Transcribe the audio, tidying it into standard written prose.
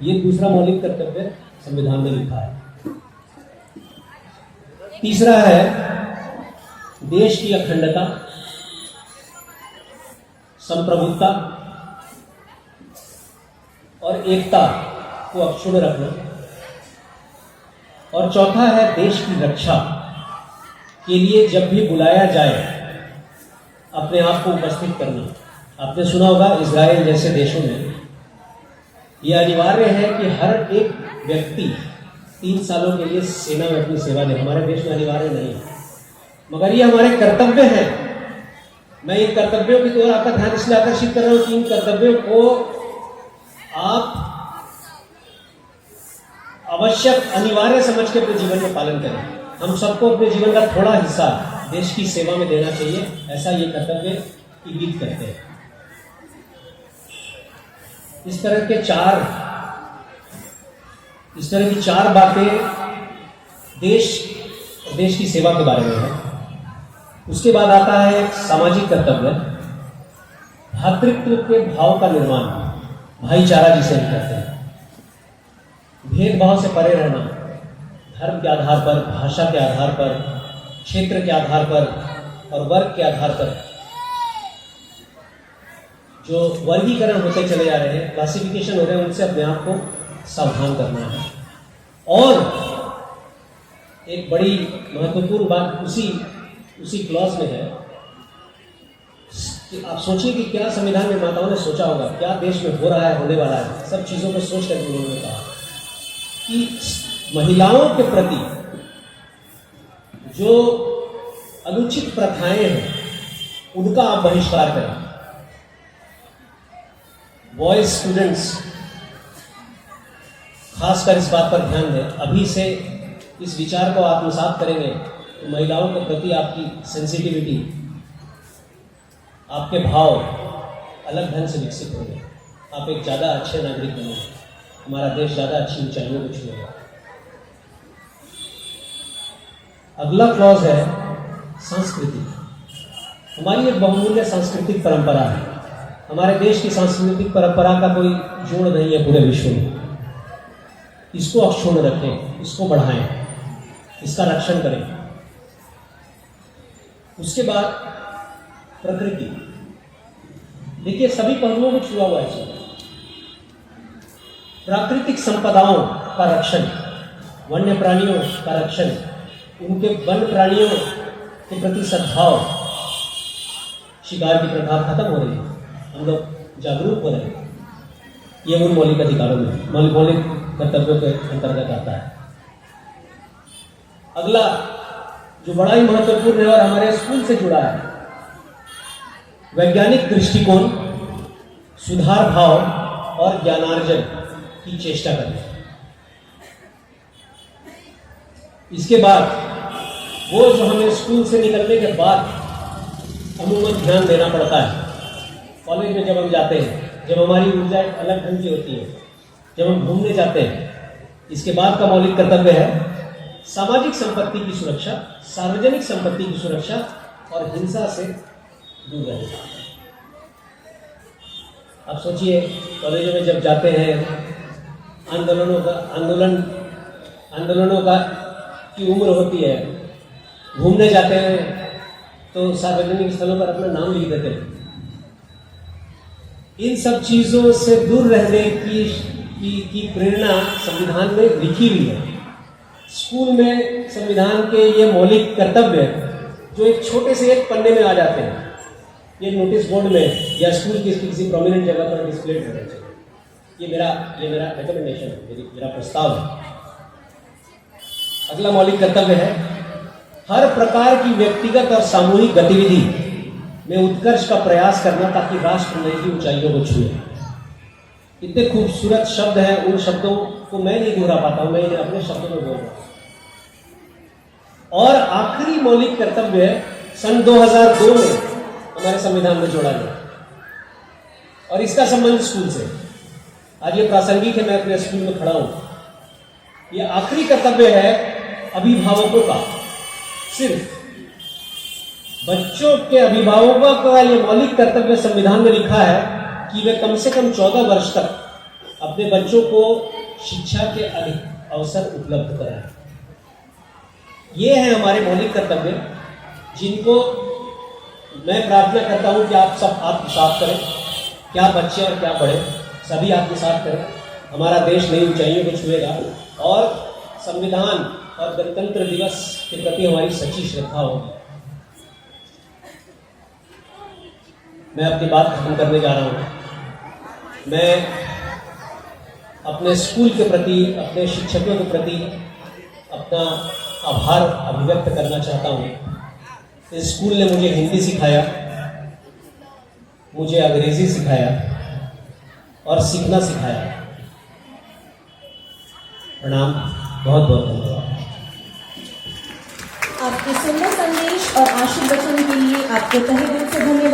ये दूसरा मौलिक कर्तव्य संविधान में लिखा है। तीसरा है देश की अखंडता, संप्रभुता और एकता को अक्षुण्ण रखना। और चौथा है देश की रक्षा के लिए जब भी बुलाया जाए अपने आप को उपस्थित करना। आपने सुना होगा इजराइल जैसे देशों में यह अनिवार्य है कि हर एक व्यक्ति 3 सालों के लिए सेना में अपनी सेवा दे। हमारे देश में अनिवार्य नहीं है, मगर ये हमारे कर्तव्य हैं। मैं इन कर्तव्यों की ओर आपका ध्यान इसलिए आकर्षित कर रहा हूं कि इन कर्तव्यों को आप आवश्यक अनिवार्य समझ के अपने जीवन में पालन करें। हम सबको अपने जीवन का थोड़ा हिस्सा देश की सेवा में देना चाहिए, ऐसा ये कर्तव्य इंगित करते हैं। इस तरह की चार बातें देश की सेवा के बारे में है। उसके बाद आता है एक सामाजिक कर्तव्य, भ्रातृत्व के भाव का निर्माण, भाईचारा जिसे हम कहते हैं। भेदभाव से परे रहना, धर्म के आधार पर, भाषा के आधार पर, क्षेत्र के आधार पर और वर्ग के आधार पर जो वर्गीकरण होते चले जा रहे हैं, क्लासिफिकेशन हो रहे हैं, उनसे अपने आप को सावधान करना है। और एक बड़ी महत्वपूर्ण बात उसी क्लॉज में है कि आप सोचिए कि क्या संविधान निर्माताओं ने सोचा होगा, क्या देश में हो रहा है, होने वाला है। सब चीजों को सोच कर उन्होंने कहा कि महिलाओं के प्रति जो अनुचित प्रथाएं हैं उनका आप बहिष्कार करें। बॉयज स्टूडेंट्स खासकर इस बात पर ध्यान दें। अभी से इस विचार को आत्मसात करेंगे तो महिलाओं के प्रति आपकी सेंसिटिविटी, आपके भाव अलग ढंग से विकसित होंगे। आप एक ज़्यादा अच्छे नागरिक बनेंगे, हमारा देश ज़्यादा अच्छी ऊंचाइयों को छूएगा। अगला क्लॉज है संस्कृति। हमारी एक बहुमूल्य सांस्कृतिक परंपरा है। हमारे देश की सांस्कृतिक परंपरा का कोई जोड़ नहीं है पूरे विश्व में। इसको अक्षुण्ण रखें, इसको बढ़ाएं, इसका रक्षण करें। उसके बाद प्रकृति, देखिए सभी पहलुओं को छुआ हुआ है। प्राकृतिक संपदाओं का रक्षण, वन्य प्राणियों का रक्षण, उनके वन प्राणियों के प्रति सद्भाव, शिकार की प्रथा खत्म हो रही है, हम लोग जागरूक हो रहे हैं। ये उन मौलिक अधिकारों में, मौलिक कर्तव्यों के अंतर्गत आता है। अगला जो बड़ा ही महत्वपूर्ण है और हमारे स्कूल से जुड़ा है, वैज्ञानिक दृष्टिकोण, सुधार भाव और ज्ञानार्जन की चेष्टा करें। इसके बाद वो जो हमें स्कूल से निकलने के बाद अमूमन ध्यान देना पड़ता है, कॉलेज में जब हम जाते हैं, जब हमारी ऊर्जा एक अलग ढंग की होती है, जब हम घूमने जाते हैं, इसके बाद का मौलिक कर्तव्य है सामाजिक संपत्ति की सुरक्षा, सार्वजनिक संपत्ति की सुरक्षा और हिंसा से दूर रहना। आप सोचिए कॉलेजों में जब जाते हैं, आंदोलनों का की उम्र होती है, घूमने जाते हैं तो सार्वजनिक स्थलों पर अपना नाम लिख देते हैं। इन सब चीजों से दूर रहने की प्रेरणा संविधान में लिखी हुई है। स्कूल में संविधान के ये मौलिक कर्तव्य जो एक छोटे से एक पन्ने में आ जाते हैं, ये नोटिस बोर्ड में या स्कूल की किसी प्रोमिनेंट जगह पर डिस्प्ले होना चाहिए। ये मेरा रिकमेंडेशन है, मेरा प्रस्ताव है। अगला मौलिक कर्तव्य है हर प्रकार की व्यक्तिगत और सामूहिक गतिविधि में उत्कर्ष का प्रयास करना ताकि राष्ट्र नई ऊंचाइयों को छुए। इतने खूबसूरत शब्द हैं, उन शब्दों को मैं नहीं दोहरा पाता हूं, मैं इन्हें अपने शब्दों में बोल रहा हूं। और आखिरी मौलिक कर्तव्य सन 2002 में हमारे संविधान में जोड़ा गया और इसका संबंध स्कूल से। आज ये प्रासंगिक है, मैं अपने स्कूल में खड़ा हूं। ये आखिरी कर्तव्य है अभिभावकों का। सिर्फ बच्चों के अभिभावकों का ये मौलिक कर्तव्य संविधान में लिखा है कि वे कम से कम 14 वर्ष तक अपने बच्चों को शिक्षा के अधिक अवसर उपलब्ध कराएं। ये है हमारे मौलिक कर्तव्य, जिनको मैं प्रार्थना करता हूं कि आप सब आत्मसात करें, क्या बच्चे और क्या बड़े, सभी आत्मसात करें। हमारा देश नई ऊंचाइयों को छुएगा और संविधान और गणतंत्र दिवस के प्रति हमारी सच्ची श्रद्धा होगी। मैं अपनी बात खत्म करने जा रहा हूं। मैं अपने स्कूल के प्रति, अपने शिक्षकों के प्रति अपना आभार अभिव्यक्त करना चाहता हूं। इस स्कूल ने मुझे हिंदी सिखाया, मुझे अंग्रेजी सिखाया और सीखना सिखाया। प्रणाम, बहुत बहुत धन्यवाद। आपके सुंदर संदेश और आशीर्वचन के लिए आपको तहे दिल से धन्यवाद।